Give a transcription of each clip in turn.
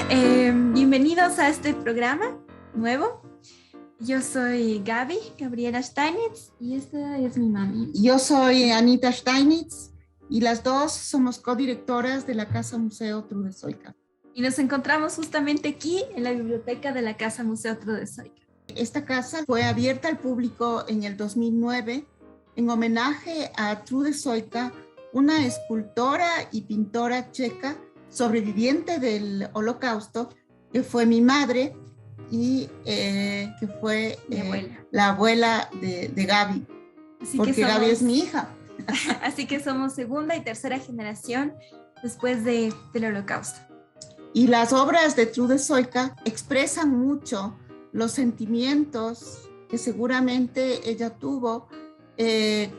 Bienvenidos a este programa nuevo. Yo soy Gabriela Steinitz, y esta es mi mami. Yo soy Anita Steinitz y las dos somos codirectoras de la Casa Museo Trudezóica. Y nos encontramos justamente aquí en la biblioteca de la Casa Museo Trudezóica. Esta casa fue abierta al público en el 2009 en homenaje a Trudezóica, una escultora y pintora checa sobreviviente del Holocausto, que fue mi madre y que fue la abuela de Gaby, porque Gaby es mi hija. Así que somos segunda y tercera generación después del Holocausto. Y las obras de Trudezóica expresan mucho los sentimientos que seguramente ella tuvo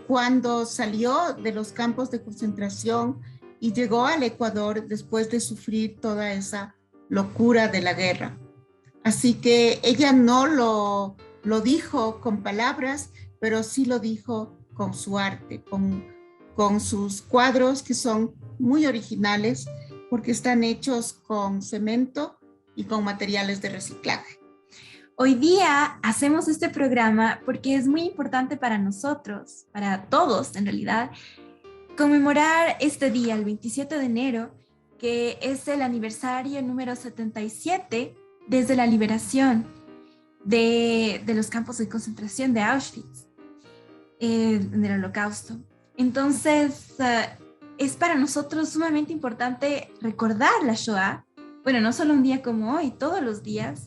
cuando salió de los campos de concentración y llegó al Ecuador después de sufrir toda esa locura de la guerra. Así que ella no lo dijo con palabras, pero sí lo dijo con su arte, con sus cuadros que son muy originales porque están hechos con cemento y con materiales de reciclaje. Hoy día hacemos este programa porque es muy importante para nosotros, para todos en realidad, conmemorar este día, el 27 de enero, que es el aniversario número 77 desde la liberación de los campos de concentración de Auschwitz, en el Holocausto. Entonces, es para nosotros sumamente importante recordar la Shoah, bueno, no solo un día como hoy, todos los días,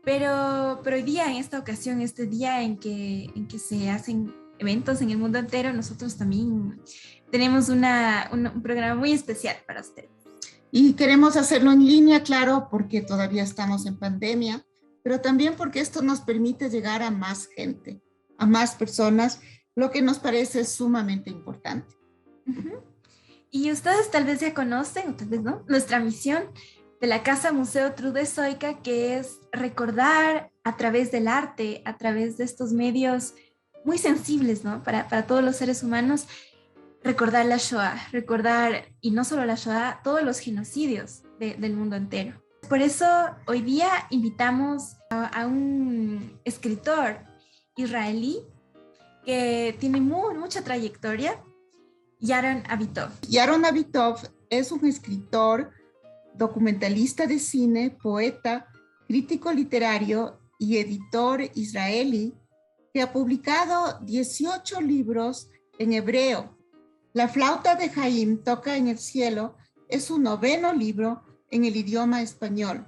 pero hoy día, en esta ocasión, este día en que se hacen eventos en el mundo entero, nosotros también tenemos un programa muy especial para ustedes. Y queremos hacerlo en línea, claro, porque todavía estamos en pandemia, pero también porque esto nos permite llegar a más gente, a más personas, lo que nos parece sumamente importante. Uh-huh. Y ustedes tal vez ya conocen, o tal vez no, nuestra misión de la Casa Museo Trudezóica, que es recordar a través del arte, a través de estos medios muy sensibles, ¿no? Para todos los seres humanos, recordar la Shoah, recordar, y no solo la Shoah, todos los genocidios del mundo entero. Por eso hoy día invitamos a un escritor israelí que tiene mucha trayectoria, Yaron Avitov. Yaron Avitov es un escritor, documentalista de cine, poeta, crítico literario y editor israelí que ha publicado 18 libros en hebreo. La flauta de Jaim toca en el cielo es su 9º libro en el idioma español.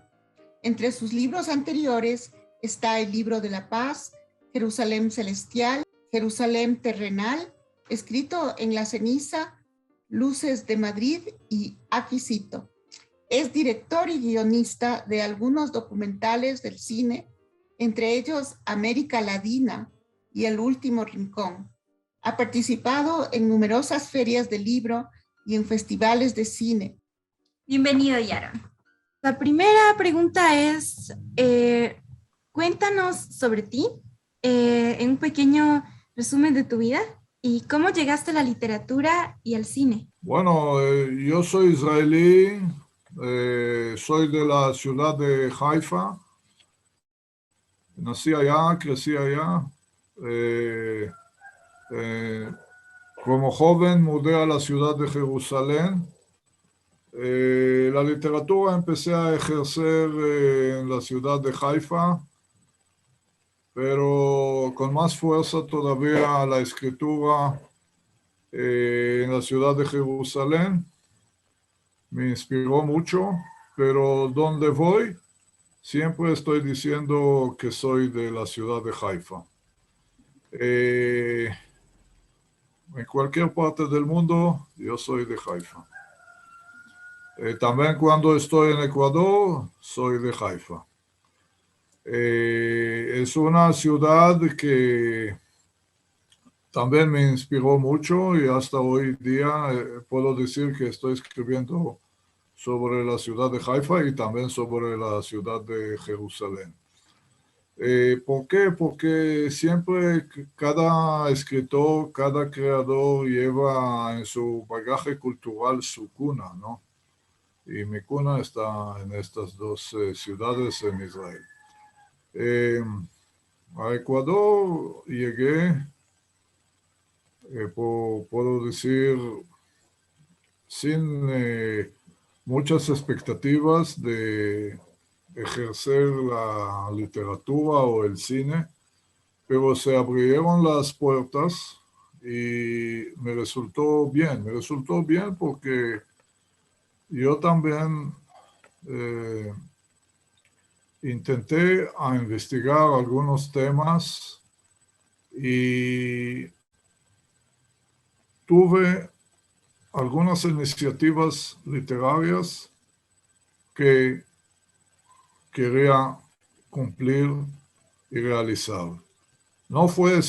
Entre sus libros anteriores está el Libro de la Paz, Jerusalén Celestial, Jerusalén Terrenal, escrito en la ceniza, Luces de Madrid y Aquisito. Es director y guionista de algunos documentales del cine, entre ellos América Ladina y El Último Rincón. Ha participado en numerosas ferias de libro y en festivales de cine. Bienvenido, Yaron. La primera pregunta es, cuéntanos sobre ti, en un pequeño resumen de tu vida y cómo llegaste a la literatura y al cine. Bueno, yo soy israelí, soy de la ciudad de Haifa. Nací allá, crecí allá. Como joven mudé a la ciudad de Jerusalén. La literatura empecé a ejercer en la ciudad de Haifa, pero con más fuerza todavía la escritura en la ciudad de Jerusalén. Me inspiró mucho, pero donde voy siempre estoy diciendo que soy de la ciudad de Haifa. En cualquier parte del mundo, yo soy de Haifa. También cuando estoy en Ecuador, soy de Haifa. Es una ciudad que también me inspiró mucho y hasta hoy día puedo decir que estoy escribiendo sobre la ciudad de Haifa y también sobre la ciudad de Jerusalén. ¿Por qué? Porque siempre cada escritor, cada creador lleva en su bagaje cultural su cuna, ¿no? y mi cuna está en estas dos ciudades en Israel. A Ecuador llegué, puedo decir, sin muchas expectativas de ejercer la literatura o el cine, pero se abrieron las puertas y me resultó bien porque yo también intenté a investigar algunos temas y tuve algunas iniciativas literarias que quería cumplir y realizar. No fue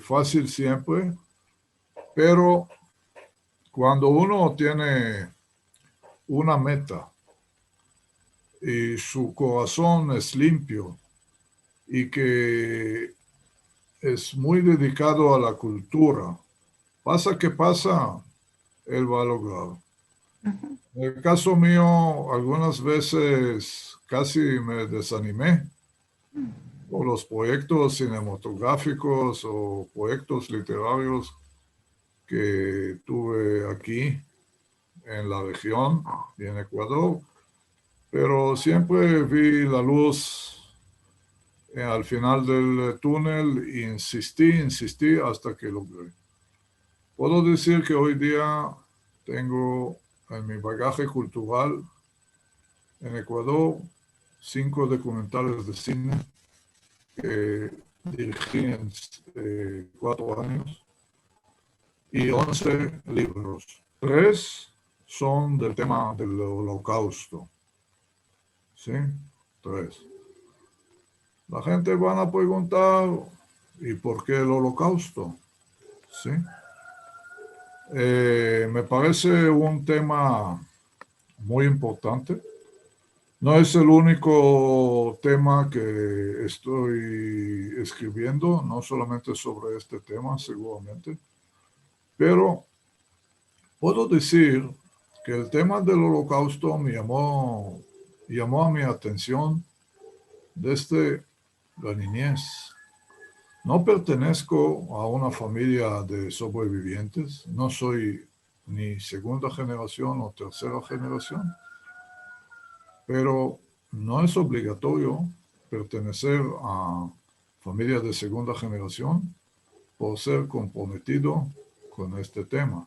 fácil siempre, pero cuando uno tiene una meta y su corazón es limpio y que es muy dedicado a la cultura, pasa que pasa, él va a lograr. Ujú. En el caso mío, algunas veces casi me desanimé por los proyectos cinematográficos o proyectos literarios que tuve aquí en la región y en Ecuador, pero siempre vi la luz al final del túnel e insistí hasta que logré. Puedo decir que hoy día tengo en mi bagaje cultural en Ecuador 5 documentales de cine que dirigí en 4 años y 11 libros. 3 son del tema del Holocausto. ¿Sí? 3. La gente van a preguntar, ¿y por qué el Holocausto? ¿Sí? Me parece un tema muy importante. No es el único tema que estoy escribiendo, no solamente sobre este tema, seguramente, pero puedo decir que el tema del Holocausto me llamó a mi atención desde la niñez. No pertenezco a una familia de sobrevivientes, no soy ni segunda generación o tercera generación, pero no es obligatorio pertenecer a familias de segunda generación por ser comprometido con este tema.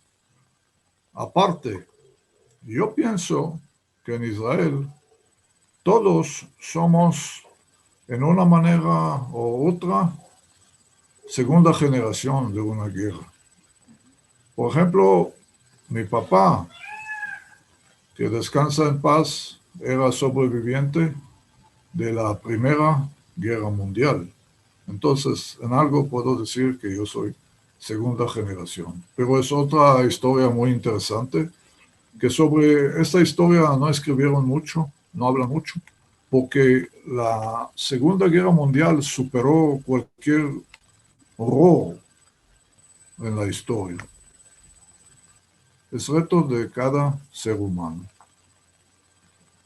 Aparte, yo pienso que en Israel todos somos en una manera u otra segunda generación de una guerra. Por ejemplo, mi papá, que descansa en paz, era sobreviviente de la Primera Guerra Mundial. Entonces, en algo puedo decir que yo soy segunda generación. Pero es otra historia muy interesante, que sobre esta historia no escribieron mucho, no hablan mucho, porque la Segunda Guerra Mundial superó cualquier horror en la historia. Es reto de cada ser humano,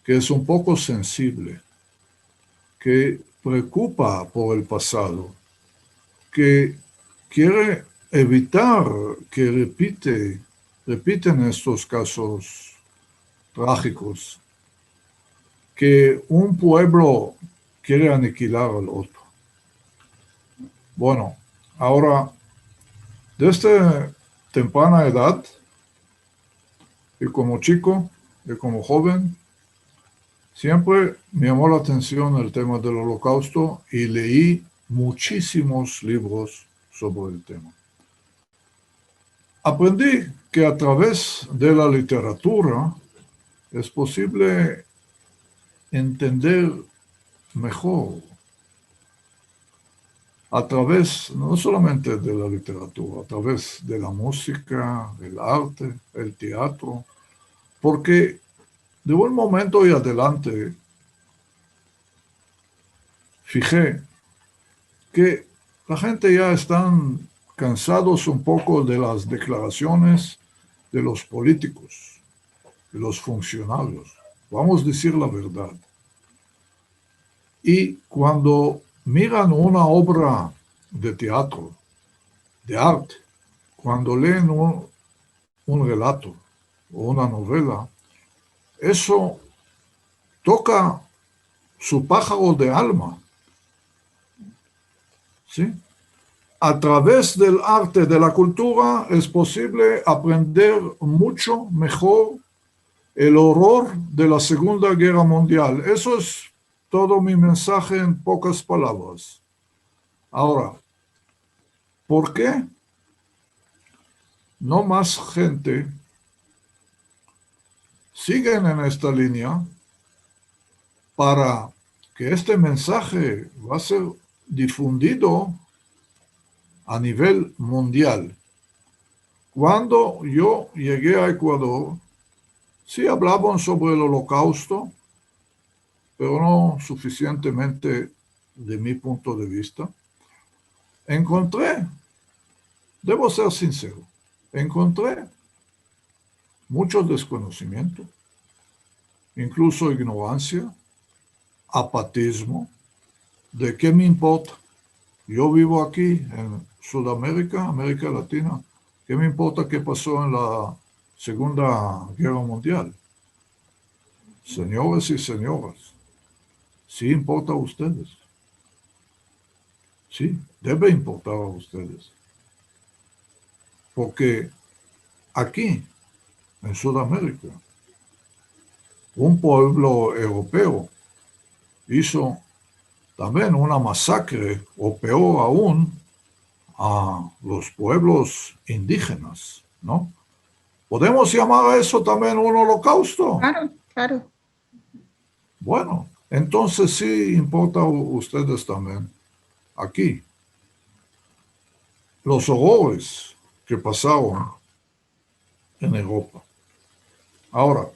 que es un poco sensible, que preocupa por el pasado, que quiere evitar que repiten estos casos trágicos, que un pueblo quiere aniquilar al otro. Bueno, ahora, desde temprana edad, y como chico, y como joven, siempre me llamó la atención el tema del Holocausto y leí muchísimos libros sobre el tema. Aprendí que a través de la literatura es posible entender mejor, a través no solamente de la literatura, a través de la música, el arte, el teatro, porque de un momento y adelante fijé que la gente ya están cansados un poco de las declaraciones de los políticos, de los funcionarios. Vamos a decir la verdad. Y cuando miran una obra de teatro, de arte, cuando leen un relato o una novela, eso toca su pájaro de alma, ¿sí? A través del arte, de la cultura, es posible aprender mucho mejor el horror de la Segunda Guerra Mundial. Eso es todo mi mensaje en pocas palabras. Ahora, ¿por qué no más gente siguen en esta línea para que este mensaje va a ser difundido a nivel mundial? Cuando yo llegué a Ecuador, sí hablaban sobre el Holocausto, pero no suficientemente de mi punto de vista. Encontré, debo ser sincero, encontré mucho desconocimiento, incluso ignorancia, apatismo. ¿De qué me importa? Yo vivo aquí en Sudamérica, América Latina. ¿Qué me importa qué pasó en la Segunda Guerra Mundial? Señores y señoras, sí importa a ustedes. Sí, debe importar a ustedes. Porque aquí, en Sudamérica, un pueblo europeo hizo también una masacre, o peor aún, a los pueblos indígenas, ¿no? ¿Podemos llamar a eso también un holocausto? Claro, claro. Bueno, entonces sí importa a ustedes también aquí. Los horrores que pasaron en Europa. Ahora,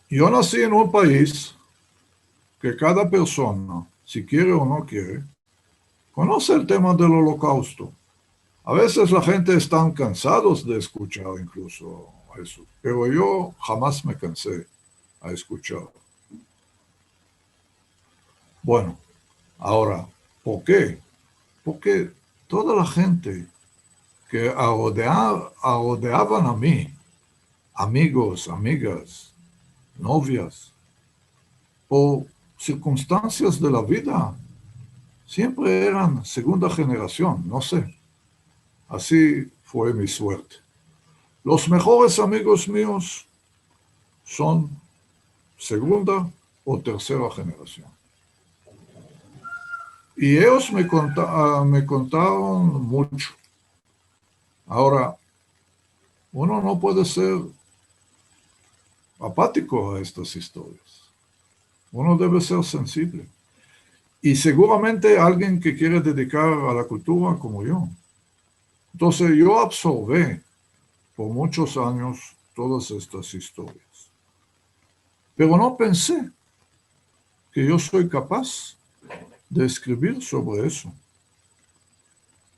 yo nací en un país que cada persona, si quiere o no quiere, conoce el tema del holocausto. A veces la gente está cansados de escuchar incluso eso, pero yo jamás me cansé a escuchar. Bueno, ahora, ¿por qué? Porque toda la gente que rodeaban a mí, amigos, amigas, novias, por circunstancias de la vida, siempre eran segunda generación, no sé. Así fue mi suerte. Los mejores amigos míos son segunda o tercera generación. Y ellos me contaron mucho. Ahora, uno no puede ser apático a estas historias. Uno debe ser sensible. Y seguramente alguien que quiere dedicar a la cultura como yo. Entonces yo absorbí por muchos años todas estas historias. Pero no pensé que yo soy capaz de escribir sobre eso.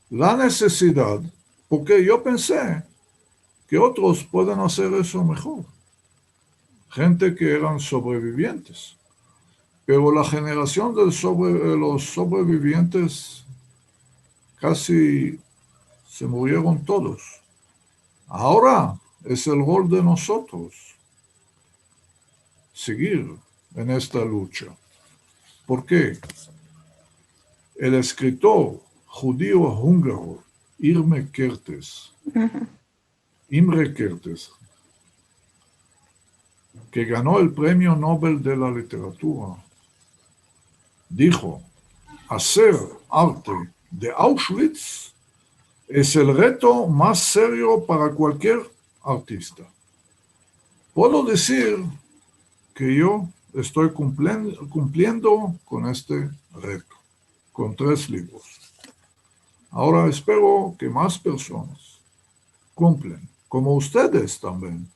La necesidad, porque yo pensé que otros pueden hacer eso mejor. Gente que eran sobrevivientes. Pero la generación de los sobrevivientes casi se murieron todos. Ahora es el rol de nosotros seguir en esta lucha. ¿Por qué? El escritor judío húngaro Imre Kertész, que ganó el Premio Nobel de la Literatura, dijo: hacer arte de Auschwitz es el reto más serio para cualquier artista. Puedo decir que yo estoy cumpliendo con este reto, con 3 libros. Ahora espero que más personas cumplen, como ustedes también,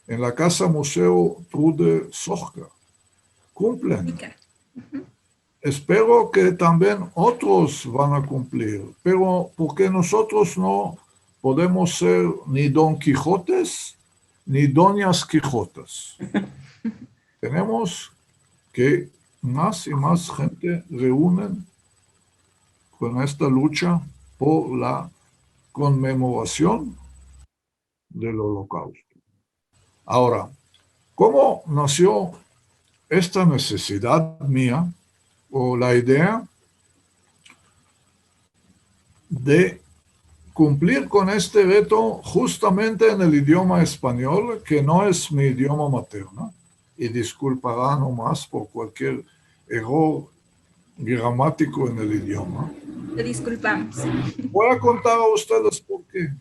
en la Casa Museo Trude Sochka, cumplen. Espero que también otros van a cumplir, pero ¿por qué nosotros no podemos ser ni Don Quijotes ni Doñas Quijotas. Tenemos que más y más gente reúnen con esta lucha por la conmemoración del Holocausto. Ahora, ¿cómo nació esta necesidad mía o la idea de cumplir con este reto justamente en el idioma español, que no es mi idioma materno? Y disculparán nomás por cualquier error gramático en el idioma. Te disculpamos. Voy a contar a ustedes por qué.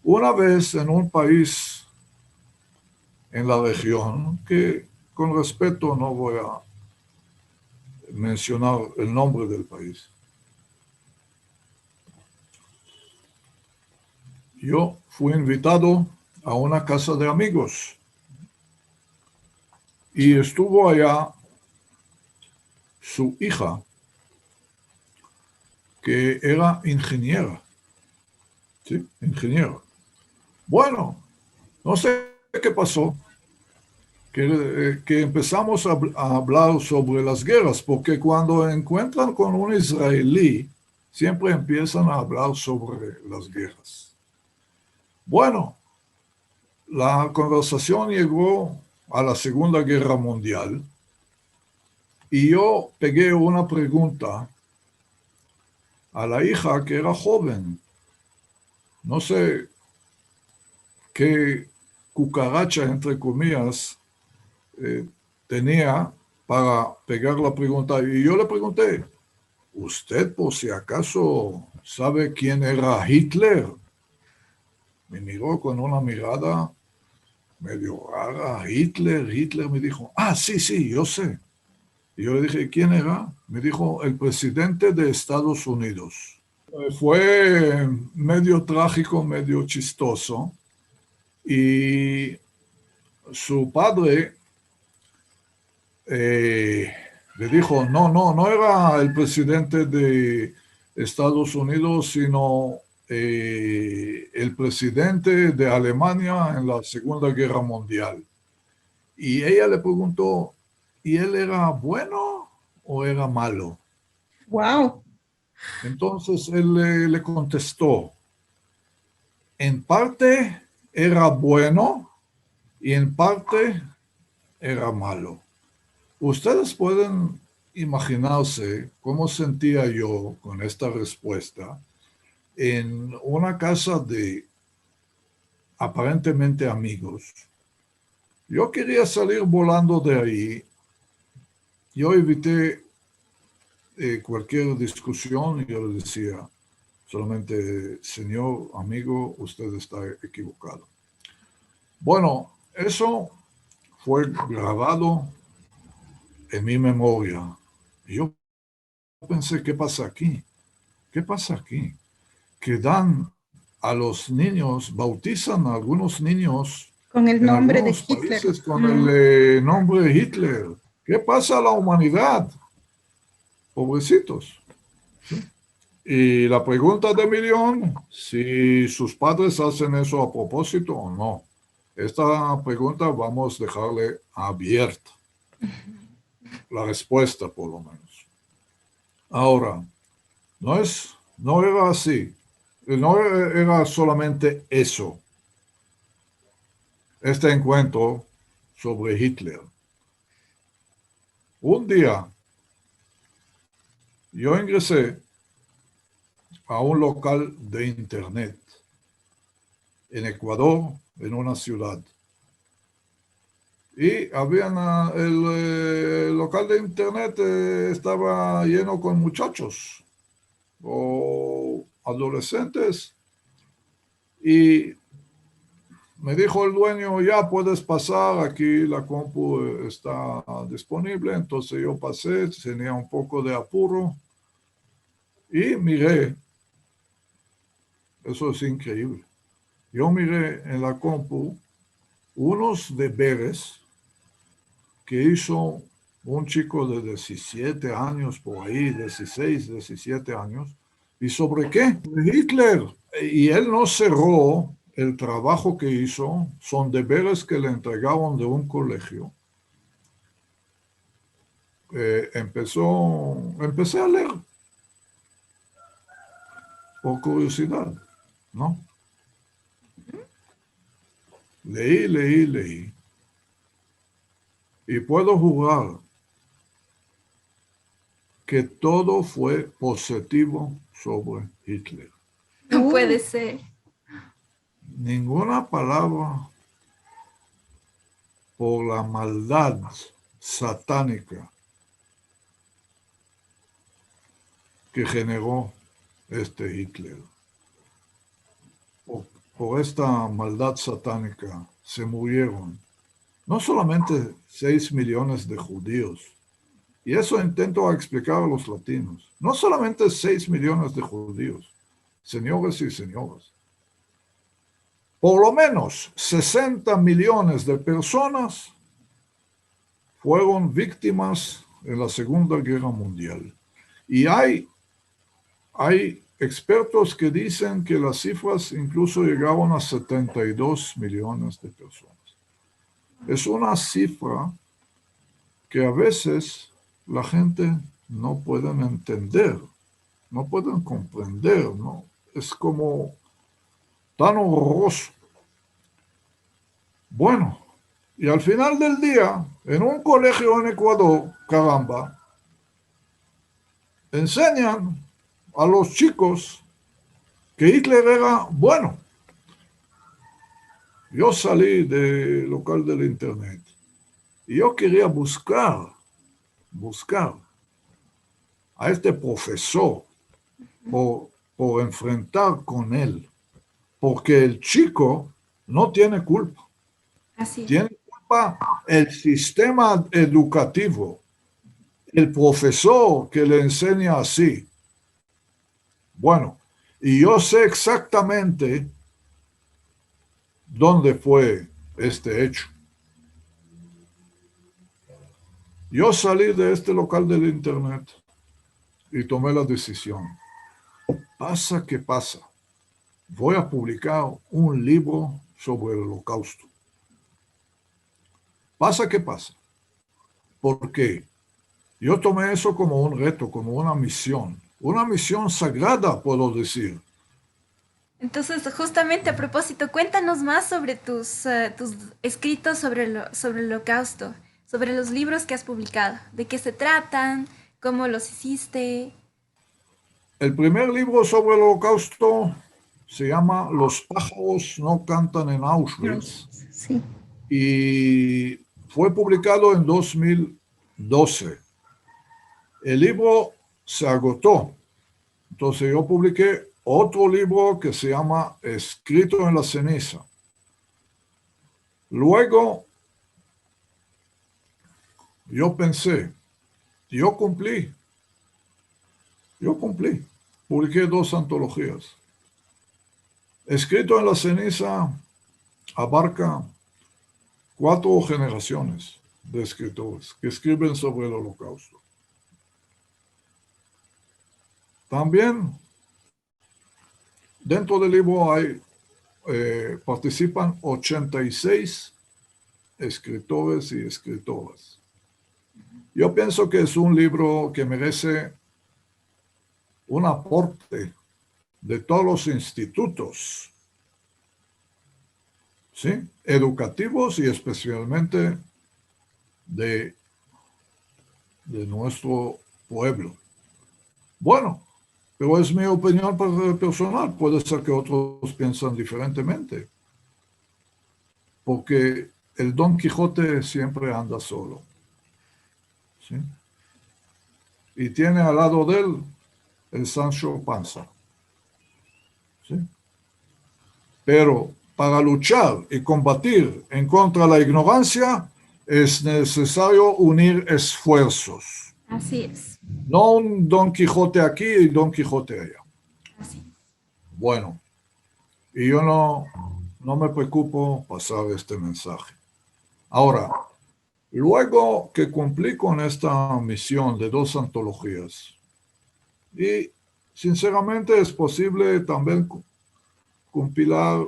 Una vez en un país en la región, que con respeto no voy a mencionar el nombre del país, yo fui invitado a una casa de amigos y estuvo allá su hija, que era ingeniera. ¿Sí? Ingeniera. Bueno, no sé qué pasó, que empezamos a hablar sobre las guerras, porque cuando encuentran con un israelí, siempre empiezan a hablar sobre las guerras. Bueno, la conversación llegó a la Segunda Guerra Mundial y yo pegué una pregunta a la hija, que era joven. No sé qué cucaracha, entre comillas, tenía para pegar la pregunta. Y yo le pregunté, ¿usted por si acaso sabe quién era Hitler? Me miró con una mirada medio rara. Hitler me dijo, sí, yo sé. Y yo le dije, ¿quién era? Me dijo, el presidente de Estados Unidos. Fue medio trágico, medio chistoso. Y su padre le dijo, no era el presidente de Estados Unidos, sino el presidente de Alemania en la Segunda Guerra Mundial. Y ella le preguntó, ¿y él era bueno o era malo? Wow. Entonces él le contestó, en parte era bueno y en parte era malo. Ustedes pueden imaginarse cómo sentía yo con esta respuesta en una casa de aparentemente amigos. Yo quería salir volando de ahí. Yo evité cualquier discusión y yo le decía solamente, señor amigo, usted está equivocado. Bueno, eso fue grabado en mi memoria. Y yo pensé, ¿qué pasa aquí? ¿Qué pasa aquí? Que dan a los niños, bautizan a algunos niños Con el en nombre de algunos Hitler. países con el nombre de Hitler. ¿Qué pasa a la humanidad? Pobrecitos. ¿Sí? Y la pregunta de millón, si sus padres hacen eso a propósito o no. Esta pregunta vamos a dejarle abierta. La respuesta, por lo menos. Ahora, no era así. No era solamente eso. Este encuentro sobre Hitler. Un día, yo ingresé a un local de internet en Ecuador, en una ciudad. Y el local de internet estaba lleno con muchachos o adolescentes. Y me dijo el dueño, ya puedes pasar, aquí la compu está disponible. Entonces yo pasé, tenía un poco de apuro y miré. Eso es increíble. Yo miré en la compu unos deberes que hizo un chico de 17 años, por ahí, 16, 17 años. ¿Y sobre qué? Hitler. y él no cerró el trabajo que hizo, son deberes que le entregaron de un colegio. Empecé a leer por curiosidad, ¿no? Leí. Y puedo jurar que todo fue positivo sobre Hitler. No puede ser. Ninguna palabra por la maldad satánica que generó este Hitler. Por esta maldad satánica se murieron no solamente 6 millones de judíos, y eso intento explicar a los latinos, no solamente 6 millones de judíos, señores y señoras, por lo menos 60 millones de personas fueron víctimas en la Segunda Guerra Mundial. Y hay expertos que dicen que las cifras incluso llegaron a 72 millones de personas. Es una cifra que a veces la gente no puede entender, no pueden comprender, ¿no? Es como tan horroroso. Bueno, y al final del día, en un colegio en Ecuador, caramba, enseñan a los chicos que Hitler era bueno. Yo salí del local del internet y yo quería buscar a este profesor por enfrentar con él, porque el chico no tiene culpa. Así. Tiene culpa el sistema educativo, el profesor que le enseña así. Bueno, y yo sé exactamente dónde fue este hecho. Yo salí de este local del internet y tomé la decisión. Pasa que pasa. Voy a publicar un libro sobre el Holocausto. Pasa que pasa. Porque yo tomé eso como un reto, como una misión sagrada, puedo decir. Entonces, justamente a propósito, cuéntanos más sobre tus escritos sobre el Holocausto, sobre los libros que has publicado, de qué se tratan, cómo los hiciste. El primer libro sobre el Holocausto se llama Los pájaros no cantan en Auschwitz. Sí. Y fue publicado en 2012. El libro se agotó. Entonces yo publiqué otro libro que se llama Escrito en la ceniza. Luego yo pensé, yo cumplí. Publiqué 2 antologías. Escrito en la ceniza abarca 4 generaciones de escritores que escriben sobre el Holocausto. También dentro del libro participan 86 escritores y escritoras. Yo pienso que es un libro que merece un aporte de todos los institutos, ¿sí?, educativos y especialmente de nuestro pueblo. Bueno, pero es mi opinión personal. Puede ser que otros piensan diferentemente. Porque el Don Quijote siempre anda solo, ¿sí? Y tiene al lado de él el Sancho Panza, ¿sí? Pero para luchar y combatir en contra de la ignorancia es necesario unir esfuerzos. Así es. No un Don Quijote aquí y Don Quijote allá. Así. Bueno, y yo no me preocupo pasar este mensaje. Ahora, luego que cumplí con esta misión de 2 antologías, y sinceramente es posible también compilar,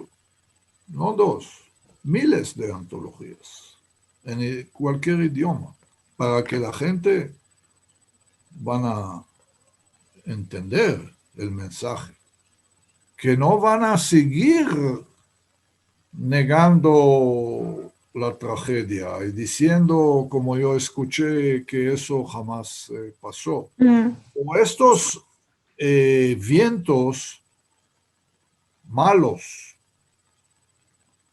no dos, miles de antologías en cualquier idioma, para que la gente van a entender el mensaje, que no van a seguir negando la tragedia y diciendo, como yo escuché, que eso jamás pasó. O estos vientos malos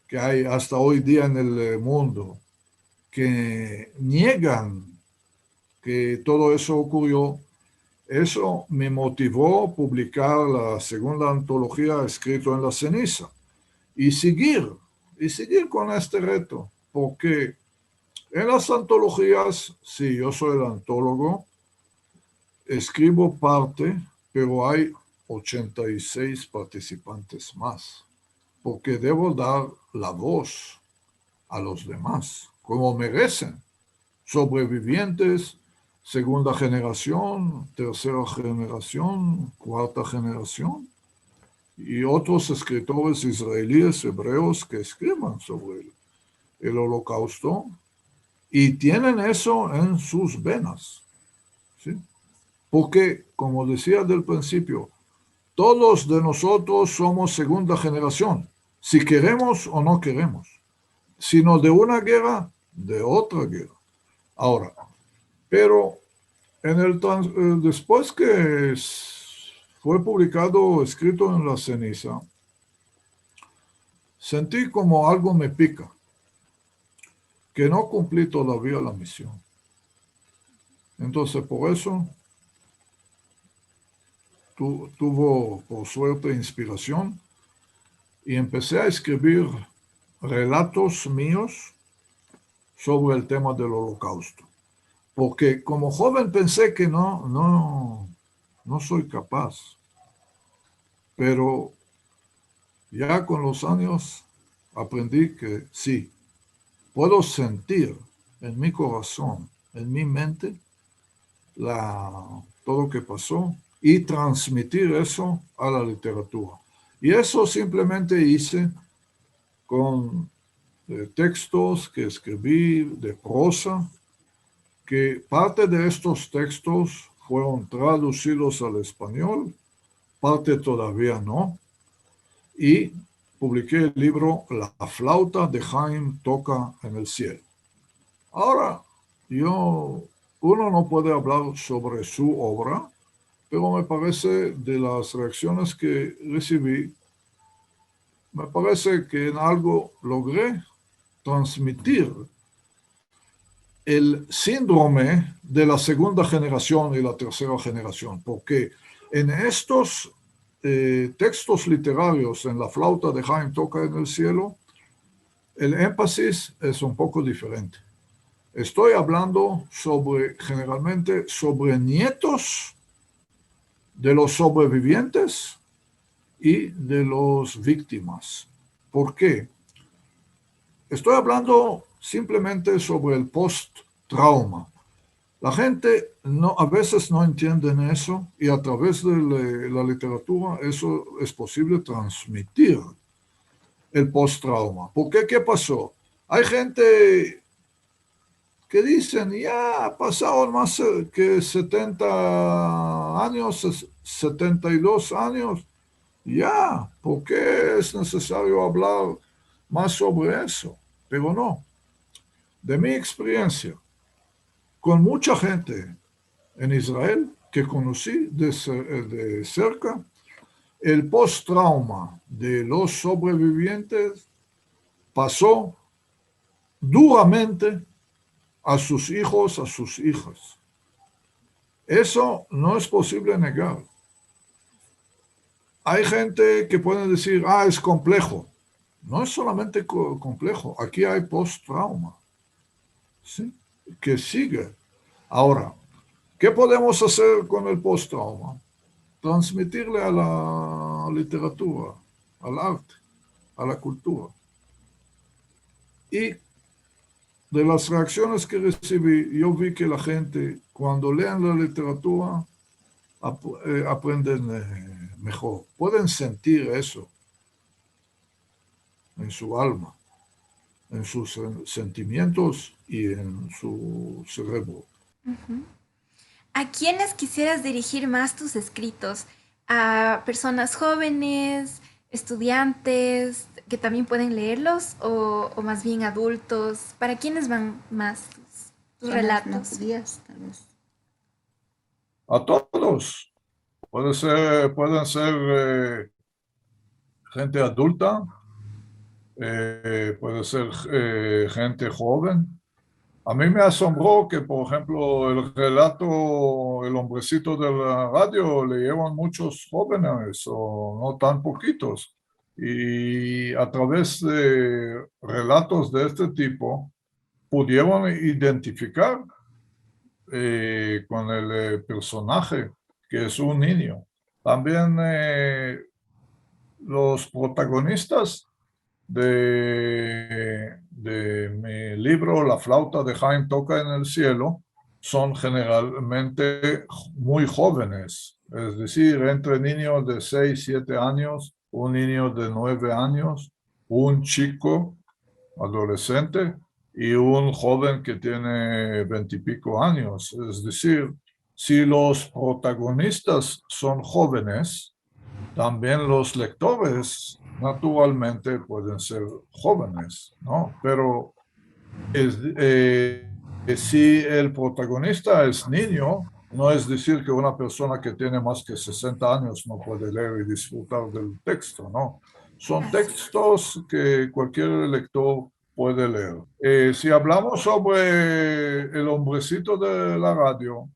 que hay hasta hoy día en el mundo, que niegan que todo eso ocurrió, eso me motivó a publicar la segunda antología Escrito en la ceniza y seguir con este reto, porque en las antologías, sí, yo soy el antólogo, escribo parte, pero hay 86 participantes más, porque debo dar la voz a los demás, como merecen, sobrevivientes, segunda generación, tercera generación, cuarta generación, y otros escritores israelíes, hebreos, que escriban sobre el holocausto, y tienen eso en sus venas, ¿sí? Porque, como decía del principio, todos de nosotros somos segunda generación, si queremos o no queremos, sino de una guerra, de otra guerra. Ahora, pero después que fue publicado, Escrito en la ceniza, sentí como algo me pica, que no cumplí todavía la misión. Entonces, por eso, tuvo, por suerte, inspiración y empecé a escribir relatos míos sobre el tema del holocausto. Porque como joven pensé que no soy capaz. Pero ya con los años aprendí que sí, puedo sentir en mi corazón, en mi mente, todo lo que pasó y transmitir eso a la literatura. Y eso simplemente hice con textos que escribí de prosa, que parte de estos textos fueron traducidos al español, parte todavía no, y publiqué el libro La flauta de Haim toca en el cielo. Ahora, uno no puede hablar sobre su obra, pero me parece, de las reacciones que recibí, me parece que en algo logré transmitir el síndrome de la segunda generación y la tercera generación, porque en estos textos literarios, en La flauta de Haim toca en el cielo, el énfasis es un poco diferente. Estoy hablando generalmente sobre nietos de los sobrevivientes y de los víctimas. ¿Por qué? Estoy hablando simplemente sobre el post-trauma. La gente a veces no entiende eso, y a través de la literatura eso es posible transmitir el post-trauma. ¿Por qué? ¿Qué pasó? Hay gente que dicen, ya pasaron más que 70 años, 72 años, ya, ¿por qué es necesario hablar más sobre eso? Pero no. De mi experiencia, con mucha gente en Israel que conocí de cerca, el post-trauma de los sobrevivientes pasó duramente a sus hijos, a sus hijas. Eso no es posible negar. Hay gente que puede decir, es complejo. No es solamente complejo, aquí hay post-trauma, ¿sí? Que sigue. Ahora, ¿qué podemos hacer con el post-trauma? Transmitirle a la literatura, al arte, a la cultura. Y de las reacciones que recibí, yo vi que la gente, cuando leen la literatura, aprenden mejor. Pueden sentir eso. en su alma, en sus sentimientos y en su cerebro. Ujú. ¿A quiénes quisieras dirigir más tus escritos? ¿A personas jóvenes, estudiantes que también pueden leerlos o más bien adultos? ¿Para quiénes van más tus Personas no relatos? judías, tal vez. A todos. Pueden ser gente adulta, puede ser gente joven. A mí me asombró que, por ejemplo, el relato El hombrecito de la radio leyeron muchos jóvenes o no tan poquitos. Y a través de relatos de este tipo pudieron identificar con el personaje, que es un niño. También los protagonistas de mi libro La flauta de Jaime toca en el cielo son generalmente muy jóvenes, es decir, entre niños de 6, 7 años, un niño de 9 años, un chico adolescente y un joven que tiene 20 y pico años. Es decir, si los protagonistas son jóvenes, también los lectores naturalmente pueden ser jóvenes, ¿no? Pero si el protagonista es niño, no es decir que una persona que tiene más que 60 años no puede leer y disfrutar del texto, ¿no? Son Así. textos que cualquier lector puede leer. Si hablamos sobre el hombrecito de la radio,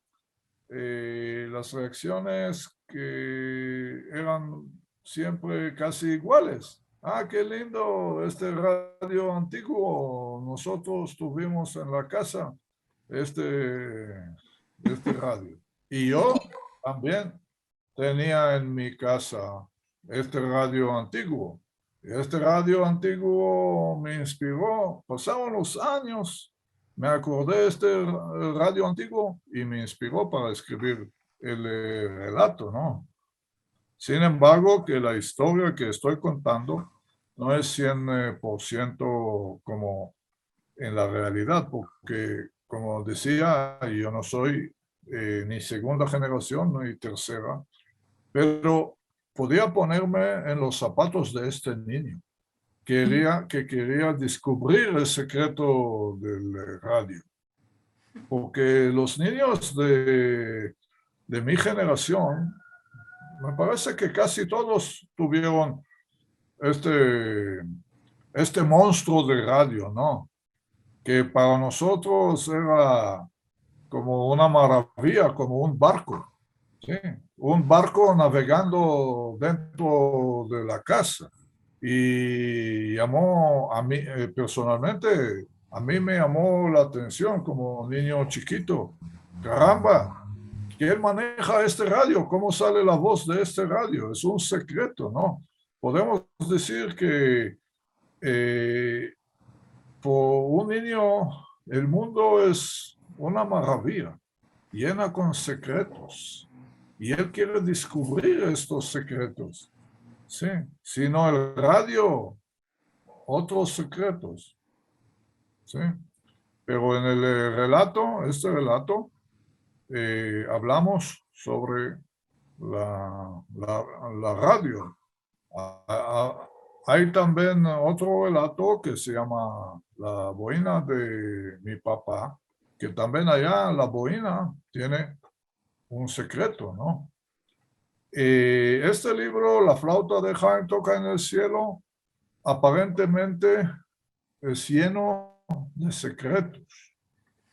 las reacciones que eran siempre casi iguales. Ah, qué lindo este radio antiguo. Nosotros tuvimos en la casa este radio. Y yo también tenía en mi casa este radio antiguo. Y este radio antiguo me inspiró. Pasaron los años, me acordé de este radio antiguo y me inspiró para escribir el relato, ¿no? Sin embargo, que la historia que estoy contando no es 100% como en la realidad, porque como decía, yo no soy ni segunda generación ni tercera, pero podía ponerme en los zapatos de este niño. Que quería descubrir el secreto del radio. Porque los niños de mi generación, me parece que casi todos tuvieron este, este monstruo de radio, ¿no? Que para nosotros era como una maravilla, como un barco, ¿sí? Un barco navegando dentro de la casa. Y llamó a mí, personalmente, a mí me llamó la atención como niño chiquito. Caramba, ¿quién maneja este radio? ¿Cómo sale la voz de este radio? Es un secreto, ¿no? Podemos decir que eh, por un niño el mundo es una maravilla, llena con secretos. Y él quiere descubrir estos secretos. Sí, sino el radio, otros secretos. Sí, pero en el este relato, hablamos sobre la radio. Ah, ah, Hay también otro relato que se llama La boina de mi papá, que también allá la boina tiene un secreto, ¿no? Este libro, La flauta de Jaime toca en el cielo, aparentemente es lleno de secretos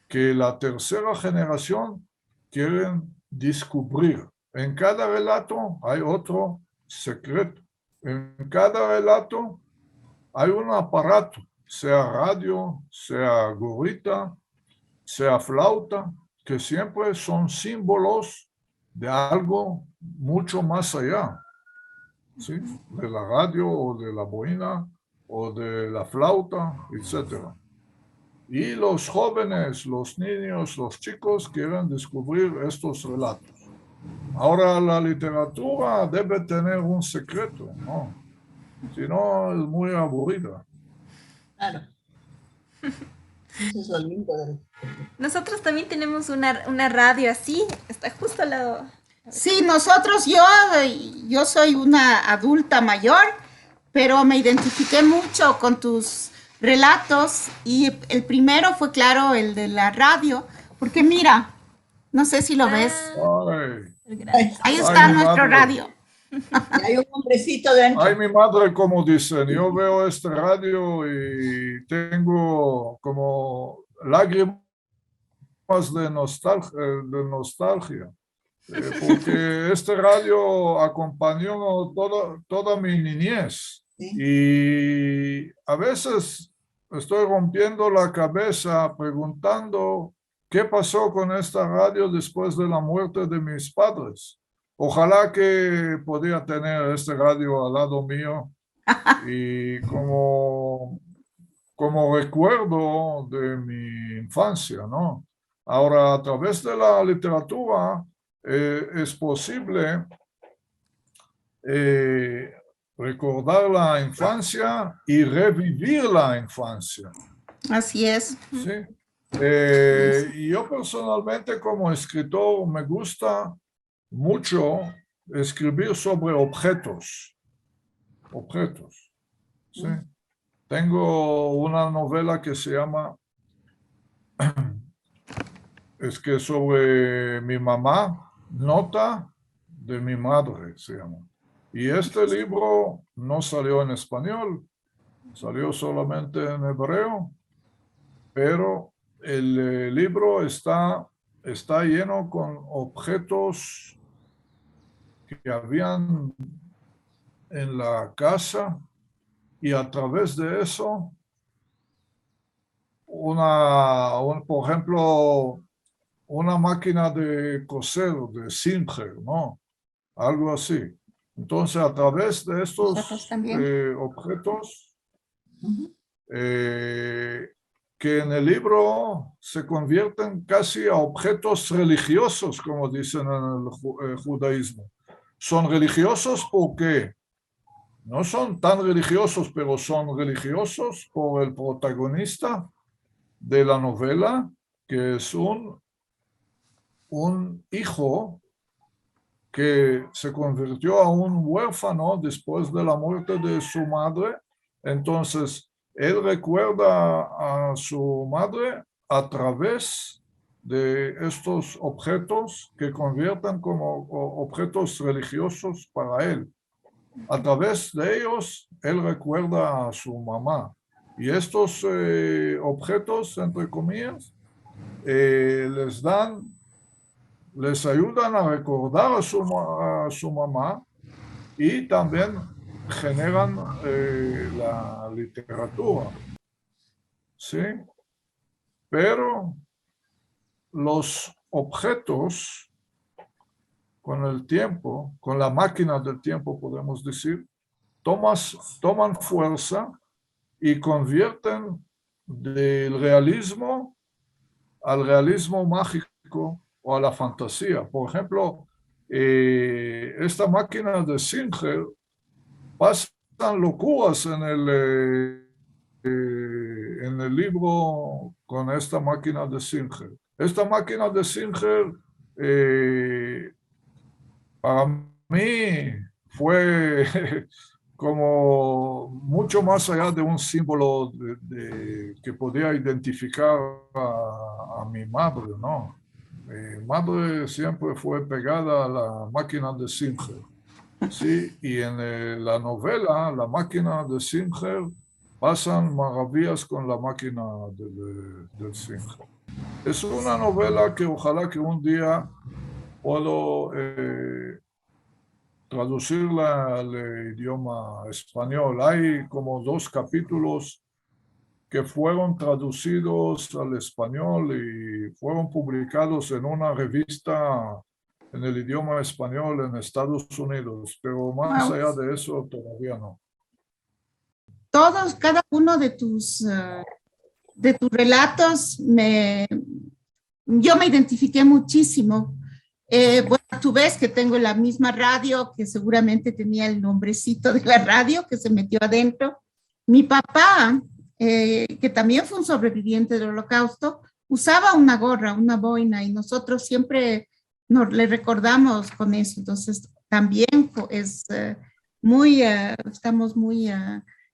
que la tercera generación quieren descubrir. En cada relato hay otro secreto. En cada relato hay un aparato, sea radio, sea gorrita, sea flauta, que siempre son símbolos de algo mucho más allá, ¿sí? De la radio o de la boina o de la flauta, etcétera. Y los jóvenes, los niños, los chicos quieren descubrir estos relatos. Ahora la literatura debe tener un secreto, ¿no? Si no, es muy aburrida. Claro. Eso es lo lindo del... Nosotros también tenemos una radio así, está justo al lado. Sí, nosotros, yo soy una adulta mayor, pero me identifiqué mucho con tus relatos y el primero fue, claro, el de la radio, porque mira, no sé si lo ves, Ay, ahí está mi nuestro madre. radio. Y hay un hombrecito dentro. Ay, mi madre, como dicen, yo veo este radio y tengo como lágrimas de nostalgia. Porque este radio acompañó toda mi niñez. Sí. Y a veces estoy rompiendo la cabeza preguntando qué pasó con esta radio después de la muerte de mis padres. Ojalá que podía tener este radio al lado mío y como recuerdo de mi infancia, ¿no? Ahora, a través de la literatura es posible recordar la infancia y revivir la infancia. Así es. ¿Sí? Yo personalmente como escritor me gusta mucho escribir sobre objetos. ¿Sí? Tengo una novela que se llama, es que sobre mi mamá, Nota de mi madre se llama. Y este libro no salió en español, salió solamente en hebreo, pero el libro está lleno con objetos que habían en la casa y a través de eso, por ejemplo, una máquina de coser, de Singer, ¿no? Algo así. Entonces, a través de estos objetos, que en el libro se convierten casi a objetos religiosos, como dicen en el judaísmo. Son religiosos porque no son tan religiosos, pero son religiosos por el protagonista de la novela, que es un hijo que se convirtió a un huérfano después de la muerte de su madre. Entonces, él recuerda a su madre a través de estos objetos que convierten como objetos religiosos para él. A través de ellos, él recuerda a su mamá. Y estos objetos, entre comillas, les ayudan a recordar a su mamá y también generan la literatura. ¿Sí? Pero los objetos, con el tiempo, con la máquina del tiempo, podemos decir, toman fuerza y convierten del realismo al realismo mágico o a la fantasía. Por ejemplo, esta máquina de Singer pasan locuras en el libro con esta máquina de Singer. Esta máquina de Singer para mí fue como mucho más allá de un símbolo que podía identificar a mi madre, ¿no? Mi madre siempre fue pegada a la máquina de Singer, ¿sí? Y en la novela, la máquina de Singer, pasan maravillas con la máquina del Singer. Es una novela que ojalá que un día puedo traducirla al idioma español. Hay como 2 capítulos que fueron traducidos al español y fueron publicados en una revista en el idioma español en Estados Unidos, pero más allá de eso todavía no. Cada uno de tus relatos, yo me identifiqué muchísimo Bueno, tú ves que tengo la misma radio, que seguramente tenía el nombrecito de la radio que se metió adentro. Mi papá, que también fue un sobreviviente del Holocausto, usaba una gorra, una boina, y nosotros siempre le recordamos con eso. Entonces, también es estamos muy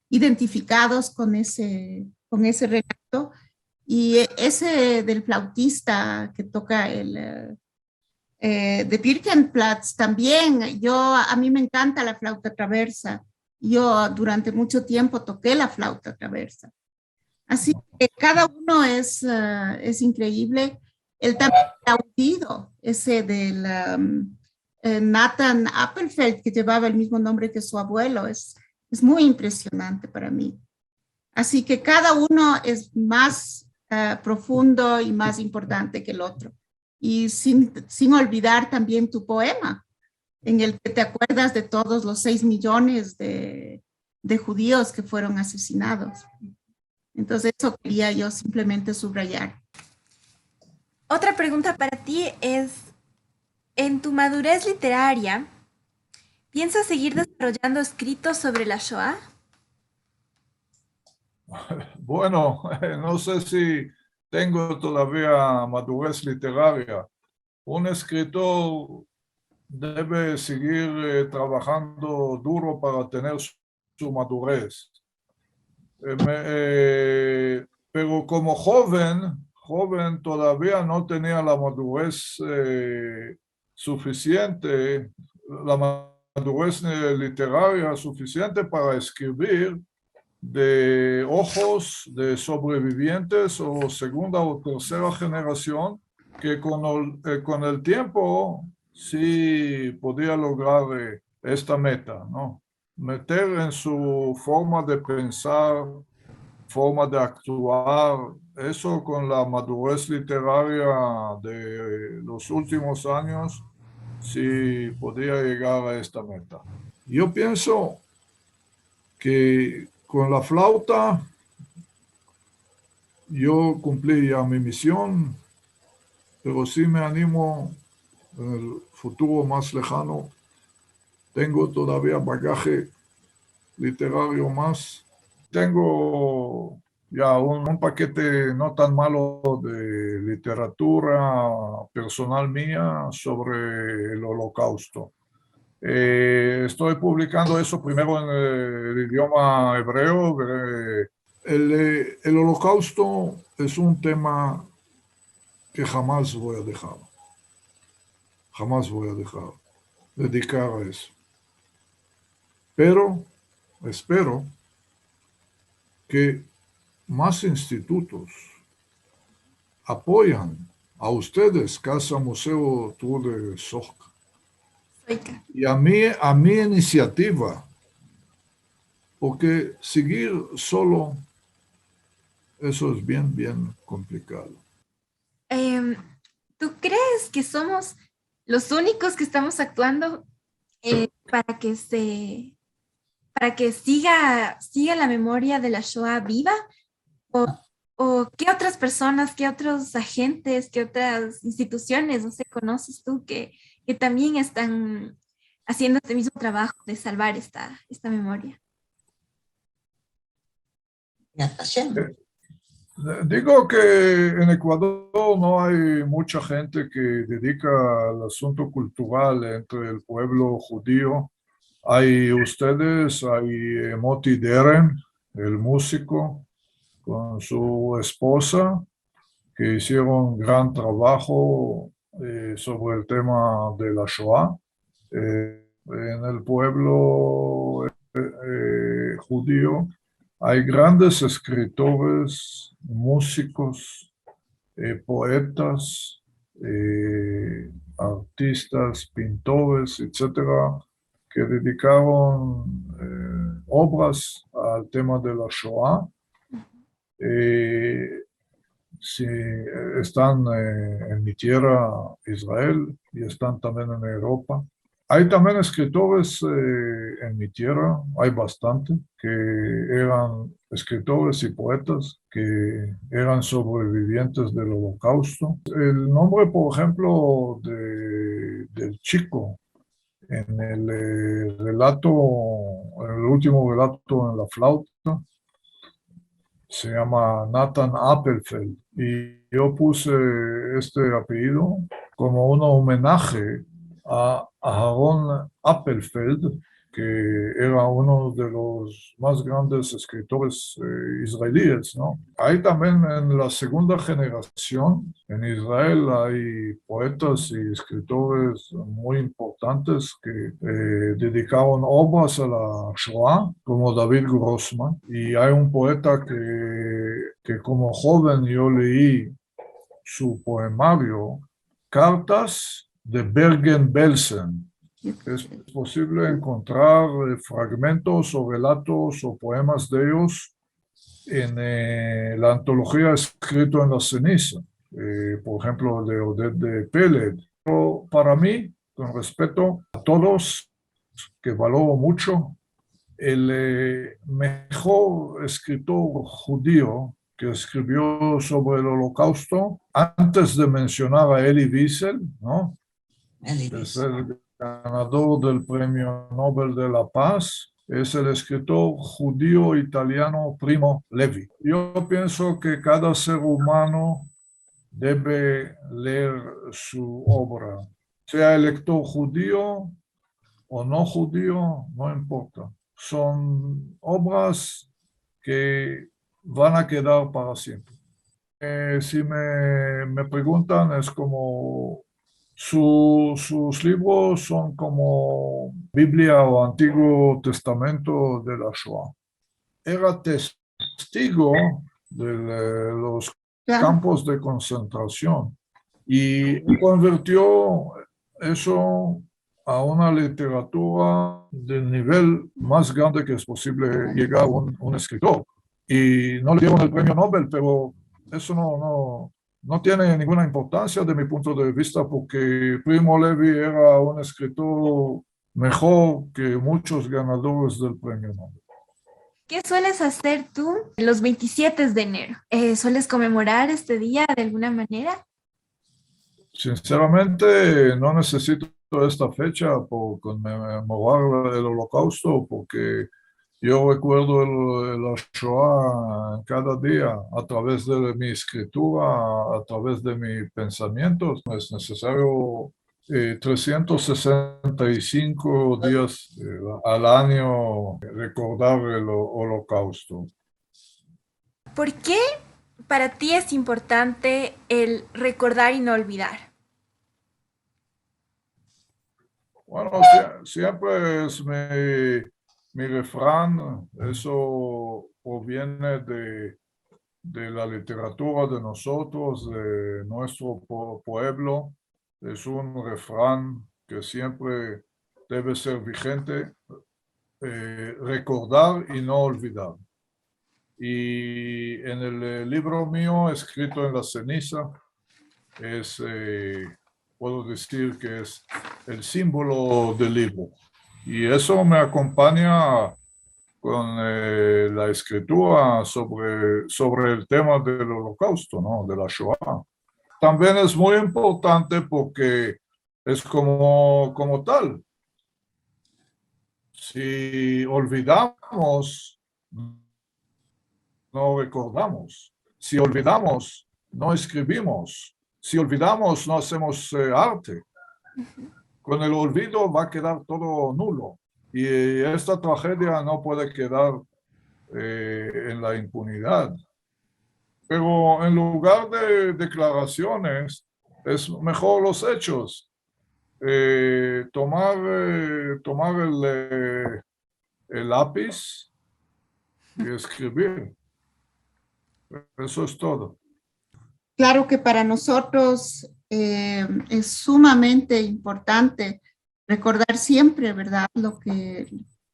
identificados con ese relato. Y ese del flautista que toca de Birkenplatz también. A mí me encanta la flauta traversa. Yo durante mucho tiempo toqué la flauta traversa. Así que cada uno es increíble. El también aullido, ese del Nathan Appelfeld, que llevaba el mismo nombre que su abuelo, es muy impresionante para mí. Así que cada uno es más profundo y más importante que el otro. Y sin olvidar también tu poema, en el que te acuerdas de todos los 6 millones de judíos que fueron asesinados. Entonces eso quería yo simplemente subrayar. Otra pregunta para ti es, en tu madurez literaria, ¿piensas seguir desarrollando escritos sobre la Shoah? Bueno, no sé si tengo todavía madurez literaria. Un escritor debe seguir trabajando duro para tener su madurez. Pero como joven todavía no tenía la madurez suficiente, la madurez literaria suficiente para escribir de ojos de sobrevivientes o segunda o tercera generación que con el tiempo sí podía lograr esta meta, ¿no? Meter en su forma de pensar, forma de actuar, eso con la madurez literaria de los últimos años, sí podía llegar a esta meta. Yo pienso que con la flauta yo cumplí ya mi misión, pero sí me animo en el futuro más lejano. Tengo todavía bagaje literario más. Tengo ya un paquete no tan malo de literatura personal mía sobre el Holocausto. Estoy publicando eso primero en el idioma hebreo. El Holocausto es un tema que jamás voy a dejar. Jamás voy a dejar dedicar a eso. Pero espero que más institutos apoyan a ustedes, Casa Museo Trude Soc, y a mi iniciativa, porque seguir solo, eso es bien complicado. ¿Tú crees que somos los únicos que estamos actuando para que siga la memoria de la Shoah viva? ¿O qué otras personas, qué otros agentes, qué otras instituciones, no sé, conoces tú que también están haciendo este mismo trabajo de salvar esta memoria? Digo que en Ecuador no hay mucha gente que dedica al asunto cultural entre el pueblo judío. Hay ustedes, hay Moti Deren, el músico, con su esposa, que hicieron gran trabajo sobre el tema de la Shoah. En el pueblo judío hay grandes escritores, músicos, poetas, artistas, pintores, etcétera, que dedicaron obras al tema de la Shoah. Sí, están en mi tierra, Israel, y están también en Europa. Hay también escritores en mi tierra, hay bastante, que eran escritores y poetas que eran sobrevivientes del Holocausto. El nombre, por ejemplo, del chico en el relato, en el último relato en la flauta, se llama Nathan Appelfeld. Y yo puse este apellido como un homenaje a Aaron Appelfeld, que era uno de los más grandes escritores israelíes, ¿no? Hay también en la segunda generación, en Israel, hay poetas y escritores muy importantes que dedicaron obras a la Shoah, como David Grossman, y hay un poeta que como joven yo leí su poemario, Cartas de Bergen-Belsen. Es posible encontrar fragmentos o relatos o poemas de ellos en la antología Escrito en la ceniza, por ejemplo, de Oded Peled. Pero para mí, con respeto a todos, que valoro mucho, el mejor escritor judío que escribió sobre el Holocausto, antes de mencionar a Elie Wiesel, ¿no? Es el ganador del Premio Nobel de la Paz, es el escritor judío italiano Primo Levi. Yo pienso que cada ser humano debe leer su obra, sea el lector judío o no judío, no importa. Son obras que van a quedar para siempre. Si me preguntan, es como sus libros son como Biblia o Antiguo Testamento de la Shoah. Era testigo de los campos de concentración y convirtió eso a una literatura del nivel más grande que es posible llegar a un escritor. Y no le dieron el premio Nobel, pero eso no tiene ninguna importancia de mi punto de vista, porque Primo Levi era un escritor mejor que muchos ganadores del premio Nobel. ¿Qué sueles hacer tú los 27 de enero? ¿Sueles conmemorar este día de alguna manera? Sinceramente, no necesito esta fecha por conmemorar el Holocausto, porque yo recuerdo la Shoah cada día a través de mi escritura, a través de mis pensamientos. Es necesario 365 días al año recordar el Holocausto. ¿Por qué para ti es importante el recordar y no olvidar? Bueno, siempre es mi refrán, eso proviene de la literatura de nosotros, de nuestro pueblo. Es un refrán que siempre debe ser vigente, recordar y no olvidar. Y en el libro mío, Escrito en la ceniza, puedo decir que es el símbolo del libro. Y eso me acompaña con la escritura sobre el tema del Holocausto, ¿no? De la Shoah. También es muy importante porque es como tal. Si olvidamos, no recordamos. Si olvidamos, no escribimos. Si olvidamos, no hacemos arte. Con el olvido va a quedar todo nulo. Y esta tragedia no puede quedar en la impunidad. Pero en lugar de declaraciones, es mejor los hechos. Tomar el lápiz y escribir. Eso es todo. Claro que para nosotros es sumamente importante recordar siempre, ¿verdad?,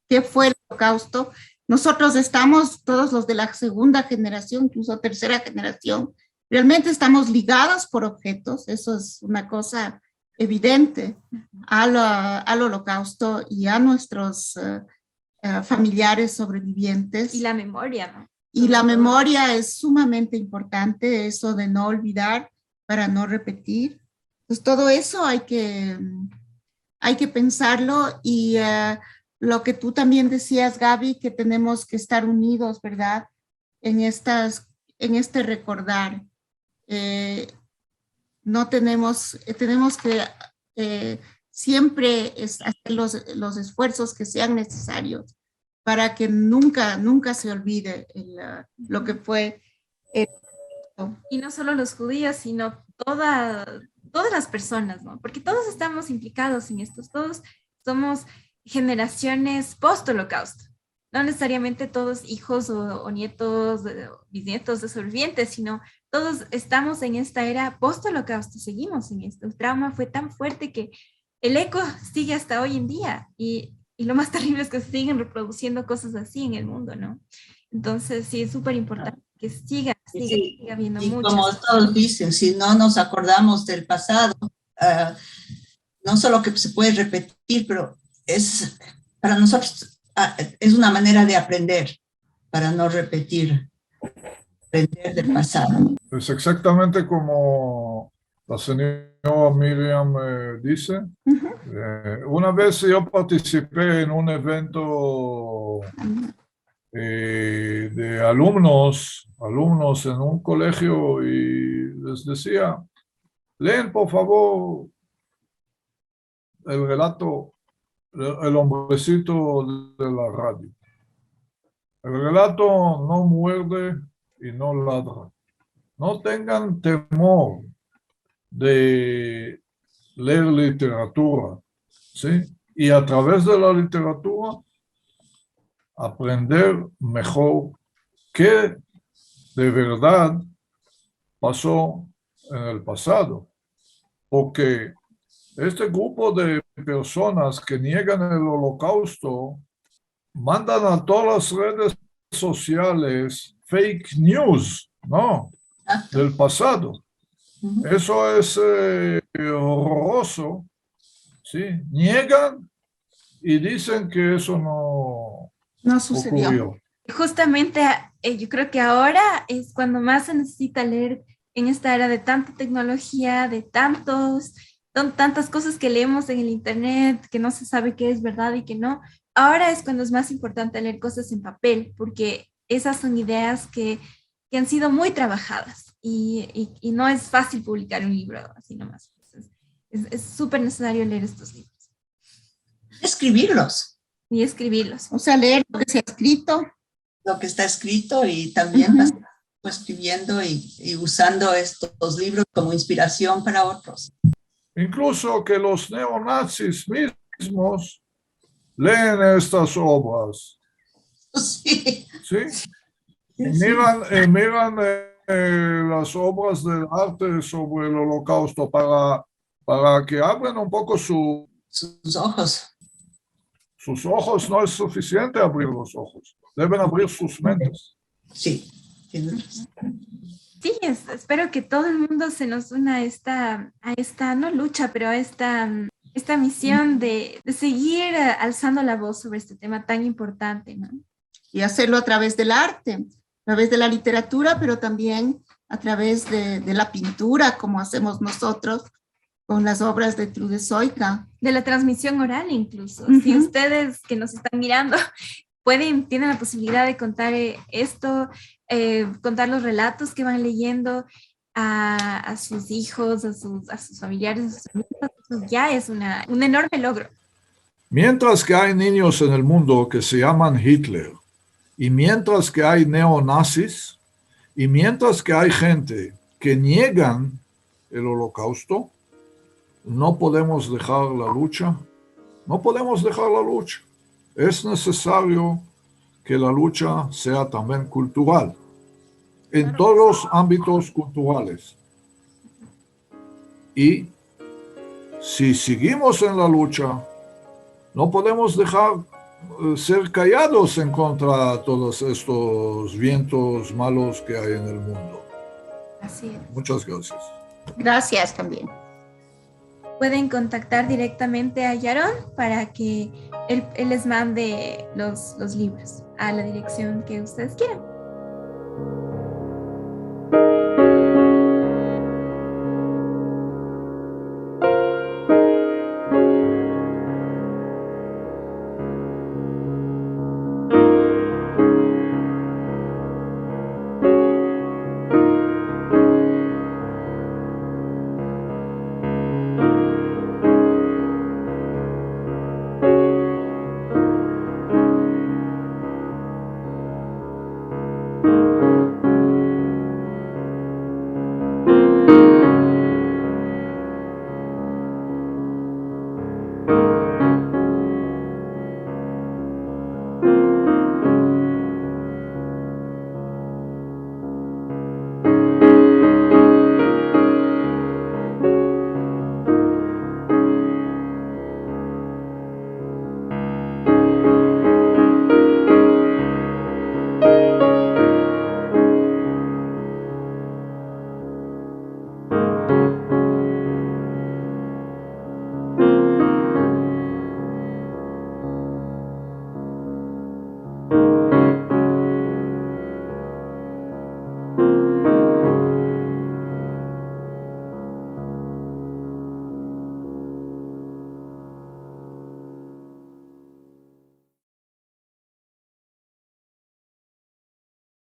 qué fue el Holocausto. Nosotros estamos, todos los de la segunda generación, incluso tercera generación, realmente estamos ligados por objetos. Eso es una cosa evidente al holocausto y a nuestros familiares sobrevivientes. Y la memoria, ¿no? Y la memoria es sumamente importante, eso de no olvidar para no repetir. Pues todo eso hay que pensarlo y lo que tú también decías, Gaby, que tenemos que estar unidos, ¿verdad? En este recordar. No tenemos que siempre hacer los esfuerzos que sean necesarios para que nunca se olvide lo que fue. Y no solo los judíos, sino todas las personas, ¿no? Porque todos estamos implicados en esto, todos somos generaciones post-holocausto, no necesariamente todos hijos o nietos, bisnietos de sobrevivientes, sino todos estamos en esta era post-holocausto, seguimos en esto. El trauma fue tan fuerte que el eco sigue hasta hoy en día y lo más terrible es que se siguen reproduciendo cosas así en el mundo, ¿no? Entonces sí, es súper importante que siga habiendo muchas. Como todos dicen, si no nos acordamos del pasado, no solo que se puede repetir, pero es para nosotros es una manera de aprender, para no repetir, aprender del pasado. Es exactamente como la señora Miriam dice. Una vez yo participé en un evento de alumnos en un colegio y les decía, leen por favor el relato, el hombrecito de la radio. El relato no muerde y no ladra. No tengan temor de leer literatura, ¿sí? Y a través de la literatura aprender mejor qué de verdad pasó en el pasado. Porque este grupo de personas que niegan el holocausto mandan a todas las redes sociales fake news, ¿no? Del pasado. Eso es horroroso, ¿sí? Niegan y dicen que eso no sucedió. ocurrió. Justamente yo creo que ahora es cuando más se necesita leer en esta era de tanta tecnología, de tantas cosas que leemos en el internet, que no se sabe qué es verdad y qué no. Ahora es cuando es más importante leer cosas en papel, porque esas son ideas que han sido muy trabajadas y no es fácil publicar un libro así nomás. Es súper necesario leer estos libros. Escribirlos. Y escribirlos. O sea, leer lo que se ha escrito. Lo que está escrito y también escribiendo y usando estos libros como inspiración para otros. Incluso que los neonazis mismos leen estas obras. Sí. ¿Sí? Miran las obras del arte sobre el holocausto para que abran un poco sus ojos. Sus ojos. No es suficiente abrir los ojos, deben abrir sus mentes. Sí. Sí, espero que todo el mundo se nos una a esta no lucha, pero a esta misión de seguir alzando la voz sobre este tema tan importante, ¿no? Y hacerlo a través del arte, a través de la literatura, pero también a través de la pintura, como hacemos nosotros con las obras de Trude Soika. De la transmisión oral incluso. Si ustedes que nos están mirando tienen la posibilidad de contar esto, contar los relatos que van leyendo a sus hijos, a sus familiares, a sus amigos, ya es un enorme logro. Mientras que hay niños en el mundo que se llaman Hitler, y mientras que hay neonazis, y mientras que hay gente que niegan el holocausto, no podemos dejar la lucha. No podemos dejar la lucha. Es necesario que la lucha sea también cultural, en todos los ámbitos culturales. Y si seguimos en la lucha, no podemos dejar ser callados en contra de todos estos vientos malos que hay en el mundo. Así es. Muchas gracias. Gracias también. pueden contactar directamente a Yaron para que él les mande los libros a la dirección que ustedes quieran.